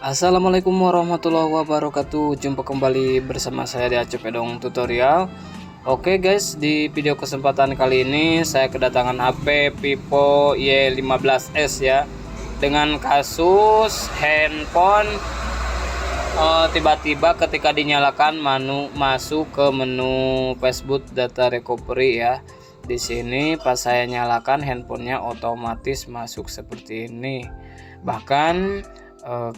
Assalamualaikum warahmatullahi wabarakatuh. Jumpa kembali bersama saya di Acep Edong Tutorial. Oke guys, di video kesempatan kali ini saya kedatangan HP Vivo Y15s ya, dengan kasus handphone tiba-tiba ketika dinyalakan masuk ke menu Facebook data recovery ya. Di sini pas saya nyalakan handphonenya otomatis masuk seperti ini. Bahkan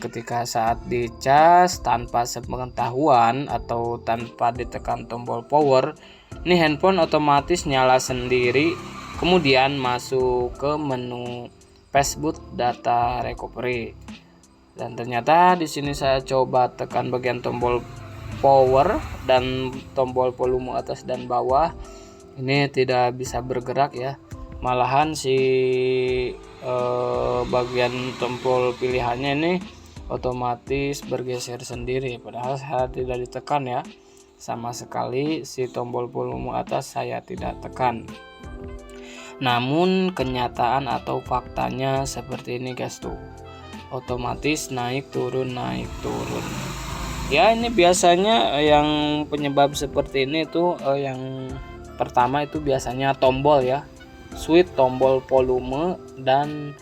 ketika saat dicas tanpa sepengetahuan atau tanpa ditekan tombol power, ini handphone otomatis nyala sendiri, kemudian masuk ke menu Facebook data recovery. Dan ternyata di sini saya coba tekan bagian tombol power dan tombol volume atas dan bawah, ini tidak bisa bergerak ya. Malahan si bagian tombol pilihannya ini otomatis bergeser sendiri, padahal saya tidak ditekan ya, sama sekali si tombol volume atas saya tidak tekan. Namun kenyataan atau faktanya seperti ini guys, tuh otomatis naik turun ya. Ini biasanya yang penyebab seperti ini tuh yang pertama itu biasanya tombol ya, switch, tombol volume, dan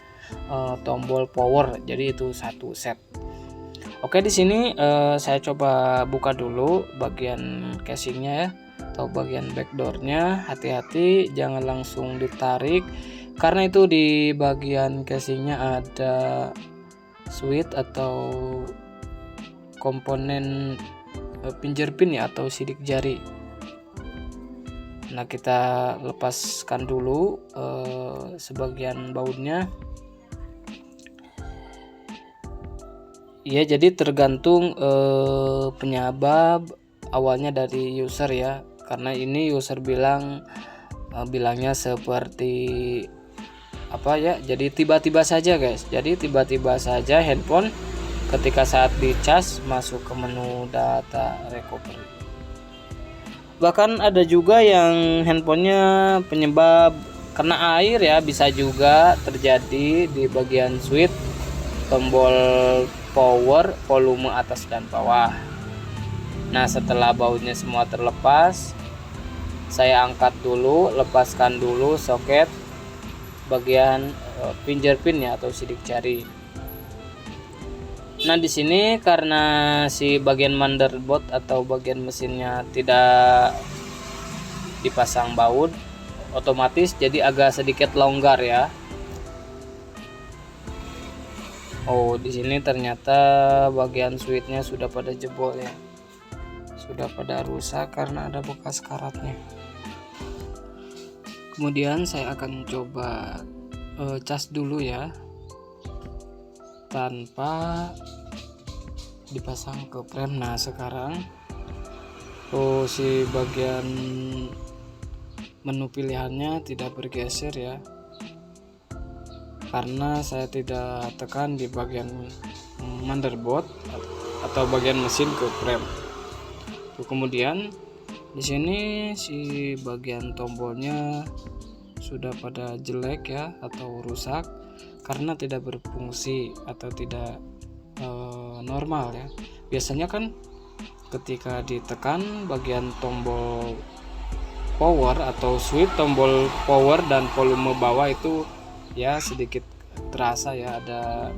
tombol power. Jadi itu satu set. Oke, di sini saya coba buka dulu bagian casingnya ya, atau bagian backdoornya. Hati-hati jangan langsung ditarik, karena itu di bagian casingnya ada switch atau komponen fingerprint ya, atau sidik jari. Nah, kita lepaskan dulu sebagian bautnya ya. Jadi tergantung penyebab awalnya dari user ya, karena ini user bilangnya seperti apa ya, jadi tiba-tiba saja guys. Jadi tiba-tiba saja handphone ketika saat dicas masuk ke menu data recovery. Bahkan ada juga yang handphonenya penyebab kena air ya, bisa juga terjadi di bagian switch, tombol power, volume atas dan bawah. Nah, setelah bautnya semua terlepas, saya angkat dulu, lepaskan dulu soket bagian fingerprint ya, atau sidik jari. Nah, di sini karena si bagian motherboard atau bagian mesinnya tidak dipasang baut, otomatis jadi agak sedikit longgar ya. Oh, di sini ternyata bagian switchnya sudah pada jebol ya, sudah pada rusak karena ada bekas karatnya. Kemudian saya akan coba cas dulu ya, tanpa dipasang ke frame. Nah, sekarang si bagian menu pilihannya tidak bergeser ya, karena saya tidak tekan di bagian motherboard atau bagian mesin ke frame. Kemudian di sini si bagian tombolnya sudah pada jelek ya, atau rusak karena tidak berfungsi atau tidak normal ya. Biasanya kan ketika ditekan bagian tombol power atau switch, tombol power dan volume bawah itu ya sedikit terasa ya, ada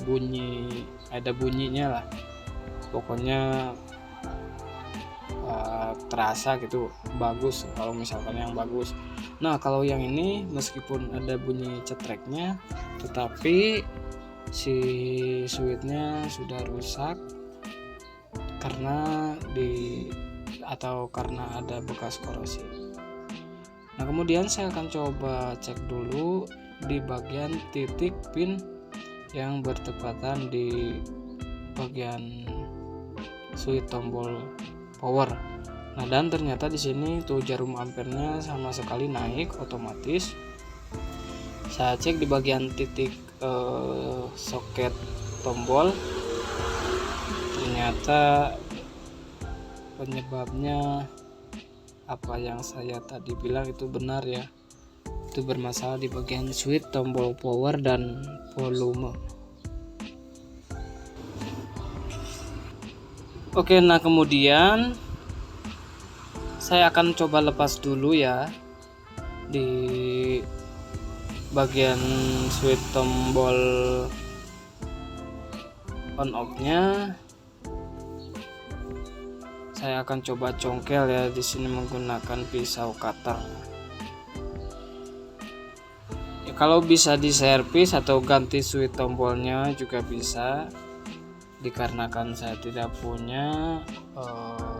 bunyinya lah, pokoknya terasa gitu, bagus kalau misalkan yang bagus. Nah, kalau yang ini meskipun ada bunyi cetreknya, tetapi si switchnya sudah rusak karena karena ada bekas korosi. Nah, kemudian saya akan coba cek dulu di bagian titik pin yang bertepatan di bagian switch tombol power. Nah, dan ternyata di sini tuh jarum ampernya sama sekali naik otomatis. Saya cek di bagian titik soket tombol, ternyata penyebabnya apa yang saya tadi bilang itu benar ya, itu bermasalah di bagian switch, tombol power dan volume. Oke, nah kemudian saya akan coba lepas dulu ya di bagian switch tombol on off nya. Saya akan coba congkel ya di sini menggunakan pisau cutter. Ya, kalau bisa diservis atau ganti switch tombolnya juga bisa, dikarenakan saya tidak punya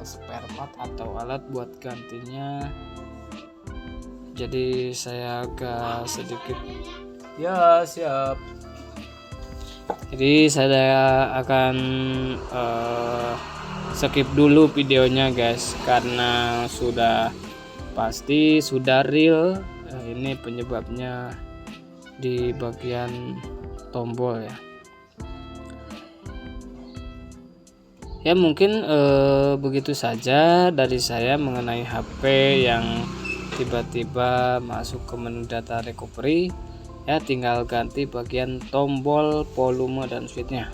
spare part atau alat buat gantinya. Jadi saya agak sedikit ya siap. Jadi saya akan skip dulu videonya guys, karena sudah pasti sudah real ini penyebabnya di bagian tombol ya. Ya mungkin begitu saja dari saya mengenai HP yang tiba-tiba masuk ke menu data recovery. Ya tinggal ganti bagian tombol volume dan switchnya.